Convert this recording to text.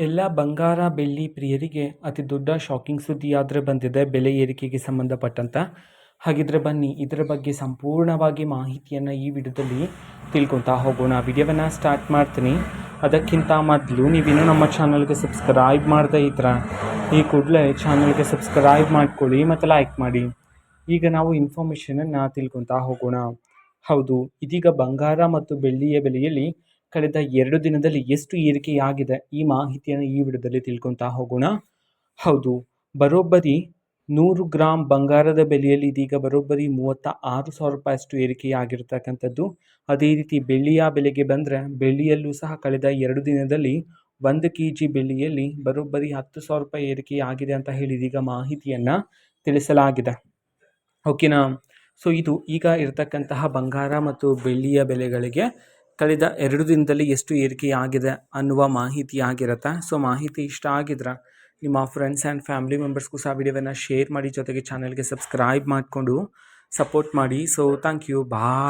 ಎಲ್ಲ ಬಂಗಾರ ಬೆಳ್ಳಿ ಪ್ರಿಯರಿಗೆ ಅತಿ ದೊಡ್ಡ ಶಾಕಿಂಗ್ ಸುದ್ದಿಯಾದರೆ ಬಂದಿದೆ ಬೆಲೆ ಏರಿಕೆಗೆ ಸಂಬಂಧಪಟ್ಟಂತ. ಹಾಗಿದ್ರೆ ಬನ್ನಿ ಇದರ ಬಗ್ಗೆ ಸಂಪೂರ್ಣವಾಗಿ ಮಾಹಿತಿಯನ್ನು ಈ ವಿಡಿಯೋದಲ್ಲಿ ತಿಳ್ಕೊತಾ ಹೋಗೋಣ. ವಿಡಿಯೋವನ್ನು ಸ್ಟಾರ್ಟ್ ಮಾಡ್ತೀನಿ. ಅದಕ್ಕಿಂತ ಮೊದಲು ನೀವಿನ್ನೂ ನಮ್ಮ ಚಾನಲ್ಗೆ ಸಬ್ಸ್ಕ್ರೈಬ್ ಮಾಡದೇ ಇದ್ರೆ ಈ ಕೂಡಲೇ ಚಾನಲ್ಗೆ ಸಬ್ಸ್ಕ್ರೈಬ್ ಮಾಡ್ಕೊಳ್ಳಿ ಮತ್ತು ಲೈಕ್ ಮಾಡಿ. ಈಗ ನಾವು ಇನ್ಫಾರ್ಮೇಷನನ್ನು ತಿಳ್ಕೊತಾ ಹೋಗೋಣ. ಹೌದು, ಇದೀಗ ಬಂಗಾರ ಮತ್ತು ಬೆಳ್ಳಿಯ ಬೆಲೆಯಲ್ಲಿ ಕಳೆದ 2 ದಿನದಲ್ಲಿ ಎಷ್ಟು ಏರಿಕೆಯಾಗಿದೆ ಈ ಮಾಹಿತಿಯನ್ನು ಈ ವಿಡಿಯೋದಲ್ಲಿ ತಿಳ್ಕೊತಾ ಹೋಗೋಣ. ಹೌದು, ಬರೋಬ್ಬರಿ 100 ಗ್ರಾಮ್ ಬಂಗಾರದ ಬೆಲೆಯಲ್ಲಿ ಇದೀಗ ಬರೋಬ್ಬರಿ 36,000 ರೂಪಾಯಿಯಷ್ಟು ಏರಿಕೆಯಾಗಿರ್ತಕ್ಕಂಥದ್ದು. ಅದೇ ರೀತಿ ಬೆಳ್ಳಿಯ ಬೆಲೆಗೆ ಬಂದರೆ ಬೆಳ್ಳಿಯಲ್ಲೂ ಸಹ ಕಳೆದ 2 ದಿನದಲ್ಲಿ 1 kg ಬೆಳ್ಳಿಯಲ್ಲಿ ಬರೋಬ್ಬರಿ 10,000 ರೂಪಾಯಿ ಏರಿಕೆಯಾಗಿದೆ ಅಂತ ಹೇಳಿ ಇದೀಗ ಮಾಹಿತಿಯನ್ನು ತಿಳಿಸಲಾಗಿದೆ. ಓಕೆನಾ? ಸೊ ಇದು ಈಗ ಇರತಕ್ಕಂತಹ ಬಂಗಾರ ಮತ್ತು ಬೆಳ್ಳಿಯ ಬೆಲೆಗಳಿಗೆ ಕಳೆದ 2 ದಿನದಲ್ಲಿ ಎಷ್ಟು ಏರಿಕೆಯಾಗಿದೆ ಅನ್ನುವ ಮಾಹಿತಿ ಆಗಿರುತ್ತೆ. ಸೊ ಮಾಹಿತಿ ಇಷ್ಟ ಆಗಿದ್ರೆ ನಿಮ್ಮ ಫ್ರೆಂಡ್ಸ್ ಆ್ಯಂಡ್ ಫ್ಯಾಮಿಲಿ ಮೆಂಬರ್ಸ್ಗೂ ಸಹ ವಿಡಿಯೋವನ್ನು ಶೇರ್ ಮಾಡಿ, ಜೊತೆಗೆ ಚಾನಲ್ಗೆ ಸಬ್ಸ್ಕ್ರೈಬ್ ಮಾಡಿಕೊಂಡು ಸಪೋರ್ಟ್ ಮಾಡಿ. So thank you, bye.